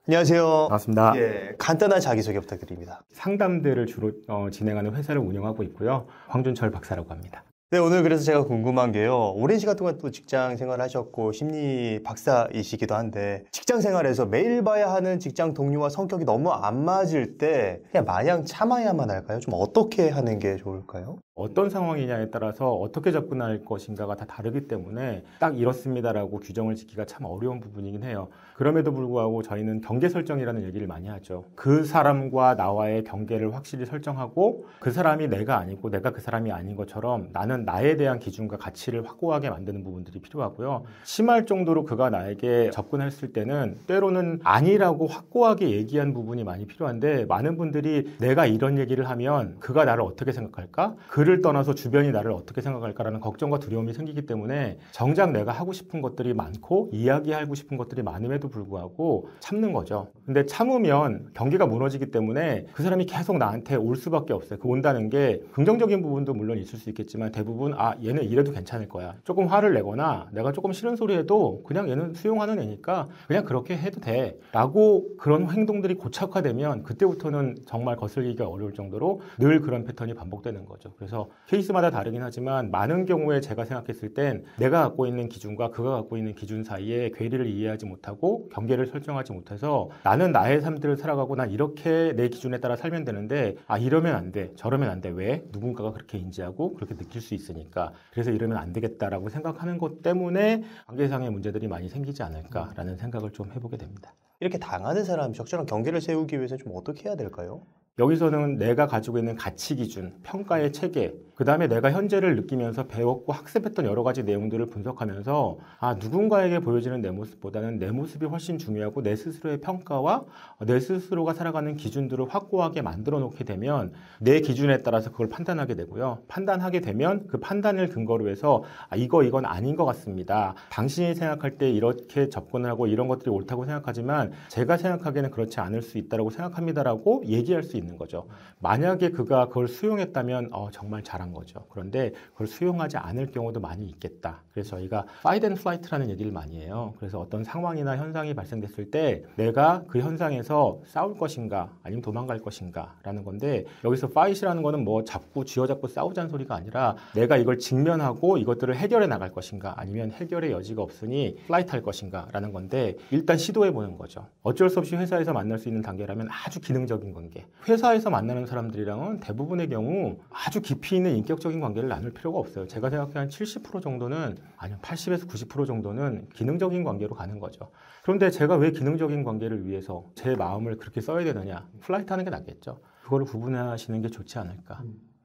안녕하세요. 반갑습니다. 예, 간단한 자기소개 부탁드립니다. 상담들을 주로 진행하는 회사를 운영하고 있고요. 황준철 박사라고 합니다. 네, 오늘 그래서 제가 궁금한 게요. 오랜 시간 동안 또 직장 생활을 하셨고 심리 박사이시기도 한데 직장 생활에서 매일 봐야 하는 직장 동료와 성격이 너무 안 맞을 때 그냥 마냥 참아야만 할까요? 좀 어떻게 하는 게 좋을까요? 어떤 상황이냐에 따라서 어떻게 접근할 것인가가 다 다르기 때문에 딱 이렇습니다라고 규정을 짓기가 참 어려운 부분이긴 해요. 그럼에도 불구하고 저희는 경계 설정이라는 얘기를 많이 하죠. 그 사람과 나와의 경계를 확실히 설정하고 그 사람이 내가 아니고 내가 그 사람이 아닌 것처럼 나는 나에 대한 기준과 가치를 확고하게 만드는 부분들이 필요하고요. 심할 정도로 그가 나에게 접근했을 때는 때로는 아니라고 확고하게 얘기한 부분이 많이 필요한데 많은 분들이 내가 이런 얘기를 하면 그가 나를 어떻게 생각할까? 그를 떠나서 주변이 나를 어떻게 생각할까라는 걱정과 두려움이 생기기 때문에 정작 내가 하고 싶은 것들이 많고 이야기하고 싶은 것들이 많음에도 불구하고 참는 거죠. 근데 참으면 경계가 무너지기 때문에 그 사람이 계속 나한테 올 수밖에 없어요. 그 온다는 게 긍정적인 부분도 물론 있을 수 있겠지만 대부분 얘는 이래도 괜찮을 거야. 조금 화를 내거나 내가 조금 싫은 소리 해도 그냥 얘는 수용하는 애니까 그냥 그렇게 해도 돼 라고 그런 행동들이 고착화되면 그때부터는 정말 거슬리기가 어려울 정도로 늘 그런 패턴이 반복되는 거죠. 그래서 케이스마다 다르긴 하지만 많은 경우에 제가 생각했을 땐 내가 갖고 있는 기준과 그가 갖고 있는 기준 사이에 괴리를 이해하지 못하고 경계를 설정하지 못해서 나는 나의 삶들을 살아가고 난 이렇게 내 기준에 따라 살면 되는데 이러면 안 돼, 저러면 안 돼. 왜? 누군가가 그렇게 인지하고 그렇게 느낄 수 있으니까 그래서 이러면 안 되겠다라고 생각하는 것 때문에 관계상의 문제들이 많이 생기지 않을까라는 생각을 좀 해보게 됩니다. 이렇게 당하는 사람이 적절한 경계를 세우기 위해서 좀 어떻게 해야 될까요? 여기서는 내가 가지고 있는 가치 기준, 평가의 체계, 그 다음에 내가 현재를 느끼면서 배웠고 학습했던 여러 가지 내용들을 분석하면서 누군가에게 보여지는 내 모습보다는 내 모습이 훨씬 중요하고 내 스스로의 평가와 내 스스로가 살아가는 기준들을 확고하게 만들어 놓게 되면 내 기준에 따라서 그걸 판단하게 되고요. 판단하게 되면 그 판단을 근거로 해서 이건 아닌 것 같습니다. 당신이 생각할 때 이렇게 접근을 하고 이런 것들이 옳다고 생각하지만 제가 생각하기에는 그렇지 않을 수 있다고 생각합니다라고 얘기할 수 있는 거죠. 만약에 그가 그걸 수용했다면 정말 잘한 거죠. 그런데 그걸 수용하지 않을 경우도 많이 있겠다. 그래서 저희가 fight and flight라는 얘기를 많이 해요. 그래서 어떤 상황이나 현상이 발생됐을 때 내가 그 현상에서 싸울 것인가 아니면 도망갈 것인가 라는 건데 여기서 fight이라는 거는 뭐 쥐어잡고 싸우자는 소리가 아니라 내가 이걸 직면하고 이것들을 해결해 나갈 것인가 아니면 해결의 여지가 없으니 flight 할 것인가 라는 건데 일단 시도해 보는 거죠. 어쩔 수 없이 회사에서 만날 수 있는 단계라면 아주 기능적인 관계. 회사에서 만나는 사람들이랑은 대부분의 경우 아주 깊이 있는 인격적인 관계를 나눌 필요가 없어요. 제가 생각해 한 70% 정도는 아니면 80에서 90% 정도는 기능적인 관계로 가는 거죠. 그런데 제가 왜 기능적인 관계를 위해서 제 마음을 그렇게 써야 되느냐? 플라이트 하는 게 낫겠죠. 그거를 구분하시는 게 좋지 않을까.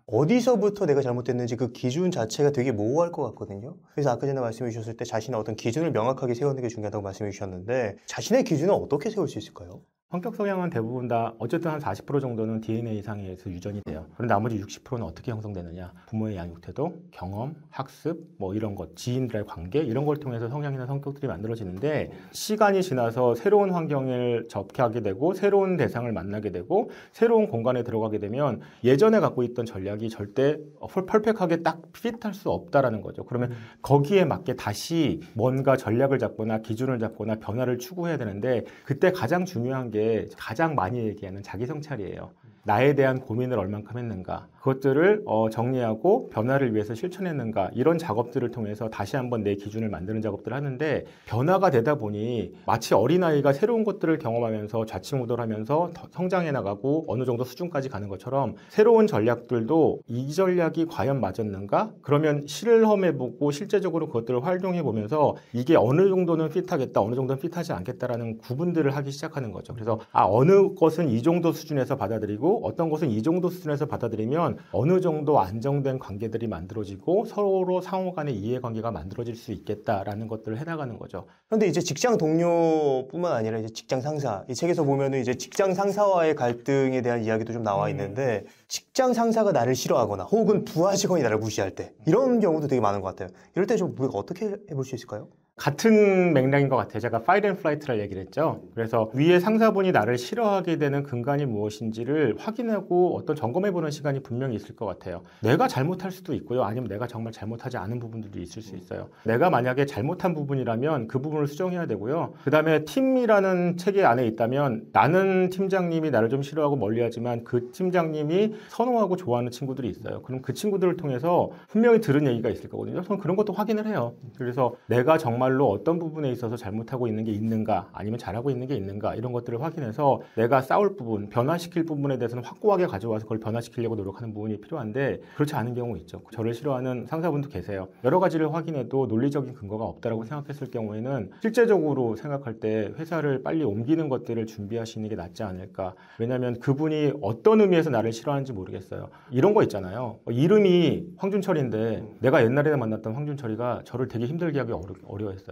어디서부터 내가 잘못됐는지 그 기준 자체가 되게 모호할 것 같거든요. 그래서 아까 전에 말씀해 주셨을 때 자신의 어떤 기준을 명확하게 세우는 게 중요하다고 말씀해 주셨는데 자신의 기준은 어떻게 세울 수 있을까요? 성격 성향은 대부분 다 어쨌든 한 40% 정도는 DNA상에 의해서 유전이 돼요. 그런데 나머지 60%는 어떻게 형성되느냐? 부모의 양육 태도, 경험, 학습, 뭐 이런 것, 지인들의 관계 이런 걸 통해서 성향이나 성격들이 만들어지는데 시간이 지나서 새로운 환경을 접하게 되고 새로운 대상을 만나게 되고 새로운 공간에 들어가게 되면 예전에 갖고 있던 전략이 절대 퍼펙트하게 딱 핏할 수 없다라는 거죠. 그러면 거기에 맞게 다시 뭔가 전략을 잡거나 기준을 잡거나 변화를 추구해야 되는데 그때 가장 중요한 게 가장 많이 얘기하는 자기 성찰이에요. 나에 대한 고민을 얼만큼 했는가 그것들을 정리하고 변화를 위해서 실천했는가 이런 작업들을 통해서 다시 한번 내 기준을 만드는 작업들을 하는데 변화가 되다 보니 마치 어린아이가 새로운 것들을 경험하면서 좌충우돌하면서 성장해 나가고 어느 정도 수준까지 가는 것처럼 새로운 전략들도 이 전략이 과연 맞았는가 그러면 실험해보고 실제적으로 그것들을 활용해보면서 이게 어느 정도는 핏하겠다 어느 정도는 핏하지 않겠다라는 구분들을 하기 시작하는 거죠. 그래서 어느 것은 이 정도 수준에서 받아들이고 어떤 것은 이 정도 수준에서 받아들이면 어느 정도 안정된 관계들이 만들어지고 서로 상호 간의 이해관계가 만들어질 수 있겠다라는 것들을 해나가는 거죠. 그런데 이제 직장 동료뿐만 아니라 이제 직장 상사, 이 책에서 보면은 이제 직장 상사와의 갈등에 대한 이야기도 좀 나와 있는데 직장 상사가 나를 싫어하거나 혹은 부하 직원이 나를 무시할 때 이런 경우도 되게 많은 것 같아요. 이럴 때 좀 우리가 어떻게 해볼 수 있을까요? 같은 맥락인 것 같아요. 제가 파이트 앤 플라이트를 얘기를 했죠. 그래서 위에 상사분이 나를 싫어하게 되는 근간이 무엇인지를 확인하고 어떤 점검해보는 시간이 분명히 있을 것 같아요. 내가 잘못할 수도 있고요. 아니면 내가 정말 잘못하지 않은 부분들도 있을 수 있어요. 내가 만약에 잘못한 부분이라면 그 부분을 수정해야 되고요. 그 다음에 팀이라는 체계 안에 있다면 나는 팀장님이 나를 좀 싫어하고 멀리하지만 그 팀장님이 선호하고 좋아하는 친구들이 있어요. 그럼 그 친구들을 통해서 분명히 들은 얘기가 있을 거거든요. 저는 그런 것도 확인을 해요. 그래서 내가 정말로 어떤 부분에 있어서 잘못하고 있는 게 있는가 아니면 잘하고 있는 게 있는가 이런 것들을 확인해서 내가 싸울 부분, 변화시킬 부분에 대해서는 확고하게 가져와서 그걸 변화시키려고 노력하는 부분이 필요한데 그렇지 않은 경우 있죠. 저를 싫어하는 상사분도 계세요. 여러 가지를 확인해도 논리적인 근거가 없다라고 생각했을 경우에는 실제적으로 생각할 때 회사를 빨리 옮기는 것들을 준비하시는 게 낫지 않을까. 왜냐하면 그분이 어떤 의미에서 나를 싫어하는지 모르겠어요. 이런 거 있잖아요. 이름이 황준철인데 내가 옛날에 만났던 황준철이가 저를 되게 힘들게 하기 어려워했어요.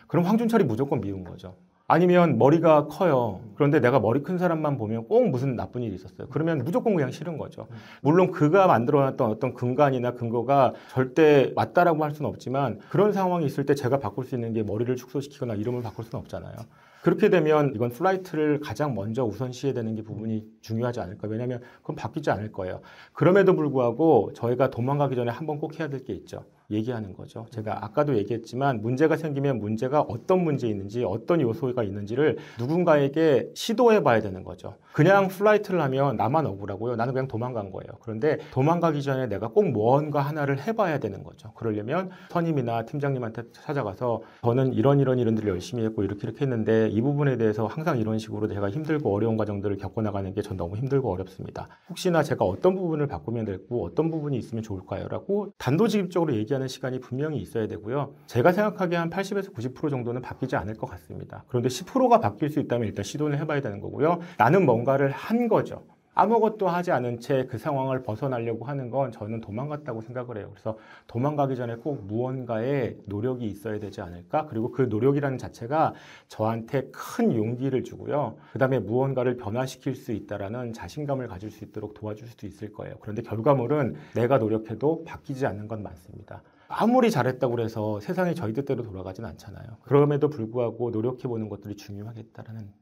그럼 황준철이 무조건 미운 거죠. 아니면 머리가 커요. 그런데 내가 머리 큰 사람만 보면 꼭 무슨 나쁜 일이 있었어요. 그러면 무조건 그냥 싫은 거죠. 물론 그가 만들어놨던 어떤 근간이나 근거가 절대 맞다라고 할 수는 없지만 그런 상황이 있을 때 제가 바꿀 수 있는 게 머리를 축소시키거나 이름을 바꿀 수는 없잖아요. 그렇게 되면 이건 플라이트를 가장 먼저 우선시해야 되는 게 부분이 중요하지 않을까. 왜냐하면 그건 바뀌지 않을 거예요. 그럼에도 불구하고 저희가 도망가기 전에 한번 꼭 해야 될 게 있죠. 얘기하는 거죠. 제가 아까도 얘기했지만 문제가 생기면 문제가 어떤 문제 있는지 어떤 요소가 있는지를 누군가에게 시도해 봐야 되는 거죠. 그냥 플라이트를 하면 나만 억울하고요. 나는 그냥 도망간 거예요. 그런데 도망가기 전에 내가 꼭 무언가 하나를 해봐야 되는 거죠. 그러려면 선임이나 팀장님한테 찾아가서 저는 이런 일들을 열심히 했고 이렇게 했는데 이 부분에 대해서 항상 이런 식으로 제가 힘들고 어려운 과정들을 겪어나가는 게 전 너무 힘들고 어렵습니다. 혹시나 제가 어떤 부분을 바꾸면 되고 어떤 부분이 있으면 좋을까요? 라고 단도직입적으로 얘기하는 시간이 분명히 있어야 되고요. 제가 생각하기에 한 80에서 90% 정도는 바뀌지 않을 것 같습니다. 그런데 10%가 바뀔 수 있다면 일단 시도를 해봐야 되는 거고요. 나는 뭔가를 한 거죠. 아무것도 하지 않은 채 그 상황을 벗어나려고 하는 건 저는 도망갔다고 생각을 해요. 그래서 도망가기 전에 꼭 무언가의 노력이 있어야 되지 않을까? 그리고 그 노력이라는 자체가 저한테 큰 용기를 주고요. 그 다음에 무언가를 변화시킬 수 있다라는 자신감을 가질 수 있도록 도와줄 수도 있을 거예요. 그런데 결과물은 내가 노력해도 바뀌지 않는 건 많습니다. 아무리 잘했다고 해서 세상이 저희 뜻대로 돌아가진 않잖아요. 그럼에도 불구하고 노력해보는 것들이 중요하겠다라는.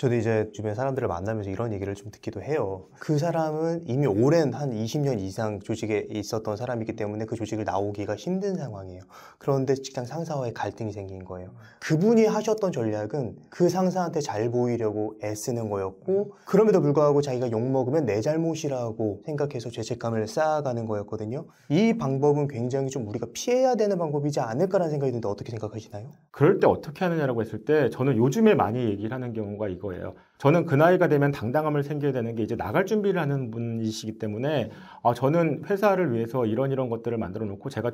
저도 이제 주변 사람들을 만나면서 이런 얘기를 좀 듣기도 해요. 그 사람은 이미 오랜 한 20년 이상 조직에 있었던 사람이기 때문에 그 조직을 나오기가 힘든 상황이에요. 그런데 직장 상사와의 갈등이 생긴 거예요. 그분이 하셨던 전략은 그 상사한테 잘 보이려고 애쓰는 거였고 그럼에도 불구하고 자기가 욕먹으면 내 잘못이라고 생각해서 죄책감을 쌓아가는 거였거든요. 이 방법은 굉장히 좀 우리가 피해야 되는 방법이지 않을까라는 생각이 드는데 어떻게 생각하시나요? 그럴 때 어떻게 하느냐라고 했을 때 저는 요즘에 많이 얘기를 하는 경우가 이거 예요. 저는 그 나이가 되면 당당함을 생겨야 되는 게 이제 나갈 준비를 하는 분이시기 때문에 저는 회사를 위해서 이런 것들을 만들어 놓고 제가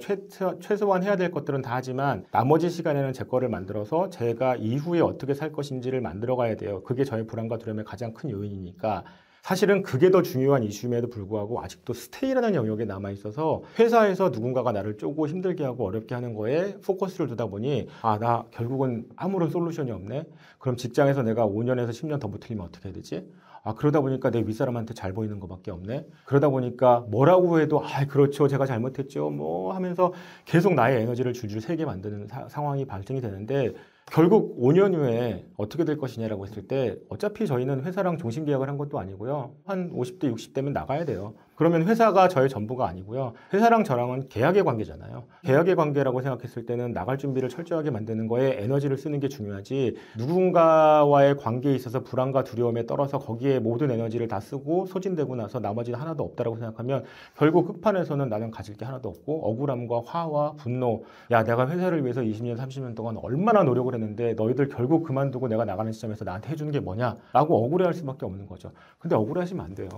최소한 해야 될 것들은 다 하지만 나머지 시간에는 제 거를 만들어서 제가 이후에 어떻게 살 것인지를 만들어 가야 돼요. 그게 저의 불안과 두려움의 가장 큰 요인이니까 사실은 그게 더 중요한 이슈임에도 불구하고 아직도 스테이라는 영역에 남아있어서 회사에서 누군가가 나를 쪼고 힘들게 하고 어렵게 하는 거에 포커스를 두다 보니 나 결국은 아무런 솔루션이 없네. 그럼 직장에서 내가 5년에서 10년 더 버티려면 어떻게 해야 되지? 그러다 보니까 내 윗사람한테 잘 보이는 것밖에 없네. 그러다 보니까 뭐라고 해도 그렇죠. 제가 잘못했죠. 뭐 하면서 계속 나의 에너지를 줄줄 새게 만드는 상황이 발생이 되는데 결국 5년 후에 어떻게 될 것이냐라고 했을 때 어차피 저희는 회사랑 종신계약을 한 것도 아니고요. 한 50대, 60대면 나가야 돼요. 그러면 회사가 저의 전부가 아니고요. 회사랑 저랑은 계약의 관계잖아요. 계약의 관계라고 생각했을 때는 나갈 준비를 철저하게 만드는 거에 에너지를 쓰는 게 중요하지 누군가와의 관계에 있어서 불안과 두려움에 떨어서 거기에 모든 에너지를 다 쓰고 소진되고 나서 나머지는 하나도 없다라고 생각하면 결국 끝판에서는 나는 가질 게 하나도 없고 억울함과 화와 분노 내가 회사를 위해서 20년, 30년 동안 얼마나 노력을 했는데 너희들 결국 그만두고 내가 나가는 시점에서 나한테 해주는 게 뭐냐 라고 억울해할 수밖에 없는 거죠. 근데 억울해하시면 안 돼요.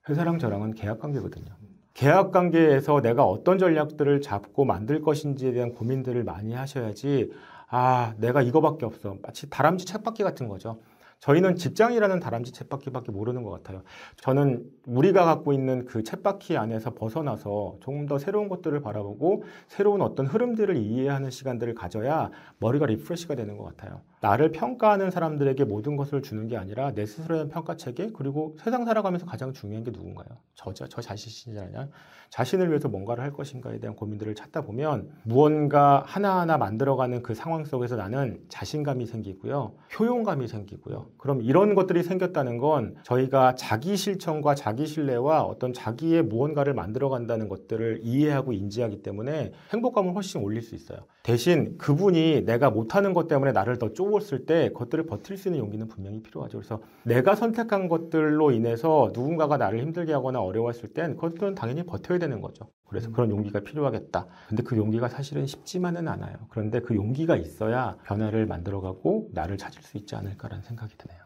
회사랑 저랑은 계약관계거든요. 계약관계에서 내가 어떤 전략들을 잡고 만들 것인지에 대한 고민들을 많이 하셔야지 내가 이거밖에 없어. 마치 다람쥐 쳇바퀴 같은 거죠. 저희는 직장이라는 다람쥐 쳇바퀴밖에 모르는 것 같아요. 저는 우리가 갖고 있는 그 쳇바퀴 안에서 벗어나서 조금 더 새로운 것들을 바라보고 새로운 어떤 흐름들을 이해하는 시간들을 가져야 머리가 리프레시가 되는 것 같아요. 나를 평가하는 사람들에게 모든 것을 주는 게 아니라 내 스스로의 평가 체계, 그리고 세상 살아가면서 가장 중요한 게 누군가요? 저 자신이냐? 자신을 위해서 뭔가를 할 것인가에 대한 고민들을 찾다 보면 무언가 하나하나 만들어가는 그 상황 속에서 나는 자신감이 생기고요. 효용감이 생기고요. 그럼 이런 것들이 생겼다는 건 저희가 자기 실천과 자기 신뢰와 어떤 자기의 무언가를 만들어간다는 것들을 이해하고 인지하기 때문에 행복감을 훨씬 올릴 수 있어요. 대신 그분이 내가 못하는 것 때문에 나를 더 쪼았을 때 그것들을 버틸 수 있는 용기는 분명히 필요하죠. 그래서 내가 선택한 것들로 인해서 누군가가 나를 힘들게 하거나 어려웠을 땐 그것들은 당연히 버텨야 되는 거죠. 그래서 그런 용기가 필요하겠다. 근데 그 용기가 사실은 쉽지만은 않아요. 그런데 그 용기가 있어야 변화를 만들어가고 나를 찾을 수 있지 않을까라는 생각이 드네요.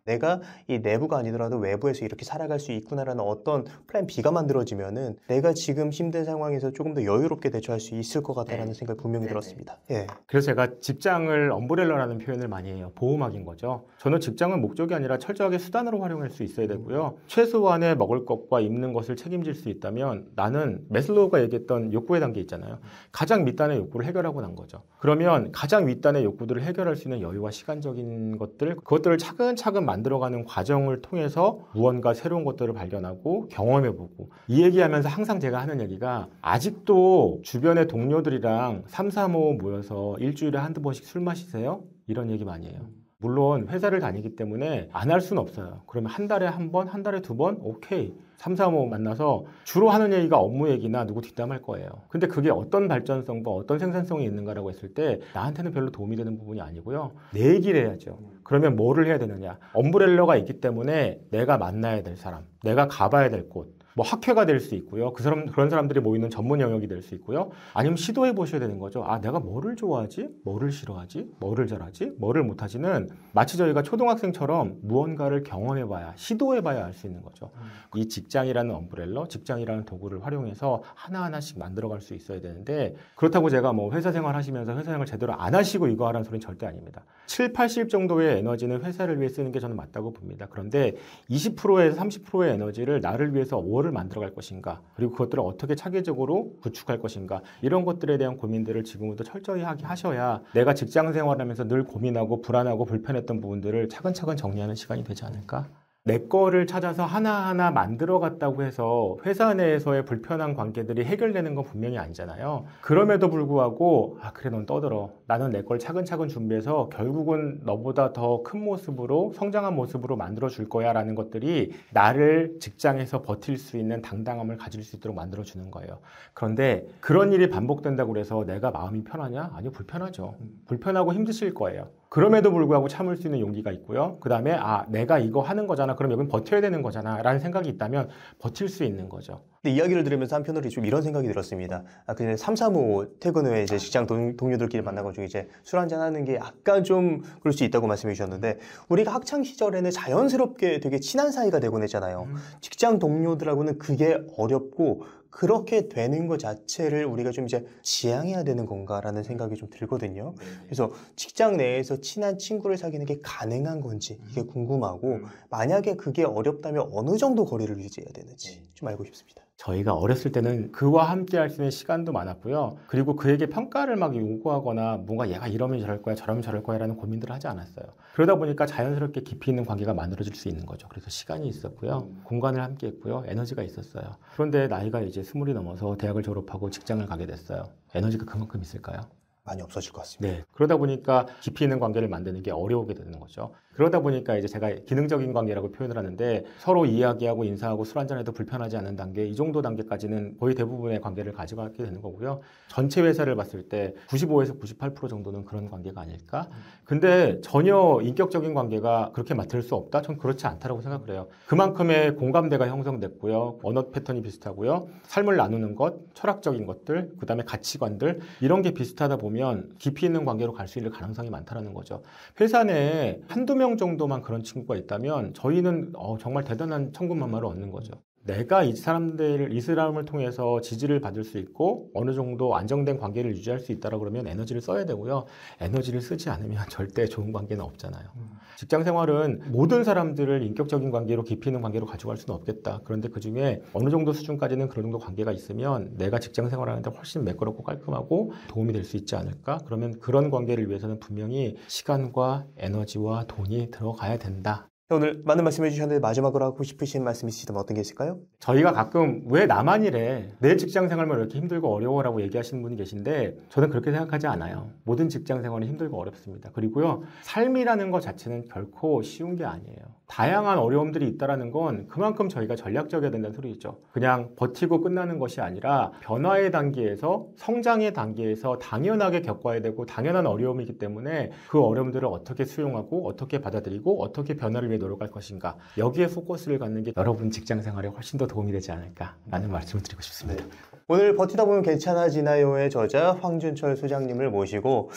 내가 이 내부가 아니더라도 외부에서 이렇게 살아갈 수 있구나라는 어떤 플랜 B가 만들어지면은 내가 지금 힘든 상황에서 조금 더 여유롭게 대처할 수 있을 것 같다라는 생각이 분명히 들었습니다. 예. 그래서 제가 직장을 엄브렐러라는 표현을 많이 해요. 보호막인 거죠. 저는 직장은 목적이 아니라 철저하게 수단으로 활용할 수 있어야 되고요. 최소한의 먹을 것과 입는 것을 책임질 수 있다면 나는 매슬로우가 얘기했던 욕구의 단계 있잖아요. 가장 밑단의 욕구를 해결하고 난 거죠. 그러면 가장 윗단의 욕구들을 해결할 수 있는 여유와 시간적인 것들, 그것들을 차근차근 만들어가는 과정을 통해서 무언가 새로운 것들을 발견하고 경험해보고, 이 얘기하면서 항상 제가 하는 얘기가, 아직도 주변의 동료들이랑 3, 4, 5 모여서 일주일에 한두 번씩 술 마시세요? 이런 얘기 많이 해요. 물론 회사를 다니기 때문에 안 할 수는 없어요. 그러면 한 달에 한 번, 한 달에 두 번? 오케이. 3, 4, 5 만나서 주로 하는 얘기가 업무 얘기나 누구 뒷담할 거예요. 근데 그게 어떤 발전성과 어떤 생산성이 있는가라고 했을 때 나한테는 별로 도움이 되는 부분이 아니고요. 내 얘기를 해야죠. 그러면 뭐를 해야 되느냐. 엄브렐러가 있기 때문에 내가 만나야 될 사람, 내가 가봐야 될 곳, 뭐 학회가 될 수 있고요. 그런 사람들이 모이는 전문 영역이 될 수 있고요. 아니면 시도해 보셔야 되는 거죠. 아, 내가 뭐를 좋아하지? 뭐를 싫어하지? 뭐를 잘하지? 뭐를 못하지는 마치 저희가 초등학생처럼 무언가를 경험해 봐야, 시도해 봐야 알 수 있는 거죠. 이 직장이라는 엄브렐러, 직장이라는 도구를 활용해서 하나하나씩 만들어갈 수 있어야 되는데, 그렇다고 제가 뭐 회사 생활 하시면서 회사 생활 제대로 안 하시고 이거 하라는 소리는 절대 아닙니다. 7, 80 정도의 에너지는 회사를 위해 쓰는 게 저는 맞다고 봅니다. 그런데 20%에서 30%의 에너지를 나를 위해서 뭘 만들어갈 것인가, 그리고 그것들을 어떻게 차계적으로 구축할 것인가, 이런 것들에 대한 고민들을 지금부터 철저히 하셔야 내가 직장 생활하면서 늘 고민하고 불안하고 불편했던 부분들을 차근차근 정리하는 시간이 되지 않을까? 내 거를 찾아서 하나하나 만들어갔다고 해서 회사 내에서의 불편한 관계들이 해결되는 건 분명히 아니잖아요. 그럼에도 불구하고 그래 넌 떠들어. 나는 내 걸 차근차근 준비해서 결국은 너보다 더 큰 모습으로, 성장한 모습으로 만들어줄 거야 라는 것들이 나를 직장에서 버틸 수 있는 당당함을 가질 수 있도록 만들어주는 거예요. 그런데 그런 일이 반복된다고 해서 내가 마음이 편하냐? 아니요, 불편하죠. 불편하고 힘드실 거예요. 그럼에도 불구하고 참을 수 있는 용기가 있고요. 그 다음에 내가 이거 하는 거잖아. 그럼 여긴 버텨야 되는 거잖아. 라는 생각이 있다면 버틸 수 있는 거죠. 근데 이야기를 들으면서 한편으로 좀 이런 생각이 들었습니다. 그냥 3, 3, 5 퇴근 후에 이제 직장 동료들끼리 만나가지고 이제 술 한잔 하는 게 약간 좀 그럴 수 있다고 말씀해 주셨는데, 우리가 학창 시절에는 자연스럽게 되게 친한 사이가 되곤 했잖아요. 직장 동료들하고는 그게 어렵고, 그렇게 되는 것 자체를 우리가 좀 이제 지향해야 되는 건가라는 생각이 좀 들거든요. 그래서 직장 내에서 친한 친구를 사귀는 게 가능한 건지 이게 궁금하고, 만약에 그게 어렵다면 어느 정도 거리를 유지해야 되는지 좀 알고 싶습니다. 저희가 어렸을 때는 그와 함께 할 수 있는 시간도 많았고요. 그리고 그에게 평가를 막 요구하거나 뭔가 얘가 이러면 저럴 거야, 저러면 저럴 거야 라는 고민들을 하지 않았어요. 그러다 보니까 자연스럽게 깊이 있는 관계가 만들어질 수 있는 거죠. 그래서 시간이 있었고요. 공간을 함께 했고요. 에너지가 있었어요. 그런데 나이가 이제 20이 넘어서 대학을 졸업하고 직장을 가게 됐어요. 에너지가 그만큼 있을까요? 많이 없어질 것 같습니다. 네. 그러다 보니까 깊이 있는 관계를 만드는 게 어려우게 되는 거죠. 그러다 보니까 이제 제가 기능적인 관계라고 표현을 하는데, 서로 이야기하고 인사하고 술 한잔해도 불편하지 않은 단계, 이 정도 단계까지는 거의 대부분의 관계를 가져가게 되는 거고요. 전체 회사를 봤을 때 95에서 98% 정도는 그런 관계가 아닐까? 근데 전혀 인격적인 관계가 그렇게 맡을 수 없다? 전 그렇지 않다라고 생각을 해요. 그만큼의 공감대가 형성됐고요. 언어 패턴이 비슷하고요. 삶을 나누는 것, 철학적인 것들, 그 다음에 가치관들, 이런 게 비슷하다 보면 깊이 있는 관계로 갈 수 있는 가능성이 많다는 거죠. 회사 내에 한두 명 정도만 그런 친구가 있다면 저희는 정말 대단한 천군만마를 얻는 거죠. 내가 이 사람을 통해서 지지를 받을 수 있고 어느 정도 안정된 관계를 유지할 수 있다라 그러면 에너지를 써야 되고요. 에너지를 쓰지 않으면 절대 좋은 관계는 없잖아요. 직장 생활은 모든 사람들을 인격적인 관계로 깊이 있는 관계로 가져갈 수는 없겠다. 그런데 그중에 어느 정도 수준까지는 그런 정도 관계가 있으면 내가 직장 생활하는데 훨씬 매끄럽고 깔끔하고 도움이 될 수 있지 않을까? 그러면 그런 관계를 위해서는 분명히 시간과 에너지와 돈이 들어가야 된다. 오늘 많은 말씀해 주셨는데 마지막으로 하고 싶으신 말씀 있으시다면 어떤 게 있을까요? 저희가 가끔 왜 나만 이래? 내 직장 생활만 이렇게 힘들고 어려워라고 얘기하시는 분이 계신데 저는 그렇게 생각하지 않아요. 모든 직장 생활은 힘들고 어렵습니다. 그리고요, 삶이라는 것 자체는 결코 쉬운 게 아니에요. 다양한 어려움들이 있다는 건 그만큼 저희가 전략적이어야 된다는 소리죠. 그냥 버티고 끝나는 것이 아니라 변화의 단계에서 성장의 단계에서 당연하게 겪어야 되고 당연한 어려움이기 때문에 그 어려움들을 어떻게 수용하고 어떻게 받아들이고 어떻게 변화를 위해 노력할 것인가, 여기에 포커스를 갖는 게 여러분 직장 생활에 훨씬 더 도움이 되지 않을까라는 말씀을 드리고 싶습니다. 네. 오늘 버티다 보면 괜찮아지나요의 저자 황준철 소장님을 모시고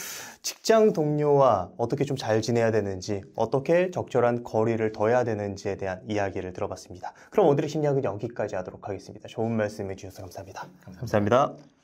직장 동료와 어떻게 좀 잘 지내야 되는지, 어떻게 적절한 거리를 둬야 되는지에 대한 이야기를 들어봤습니다. 그럼 오늘의 심리학은 여기까지 하도록 하겠습니다. 좋은 말씀 해주셔서 감사합니다. 감사합니다.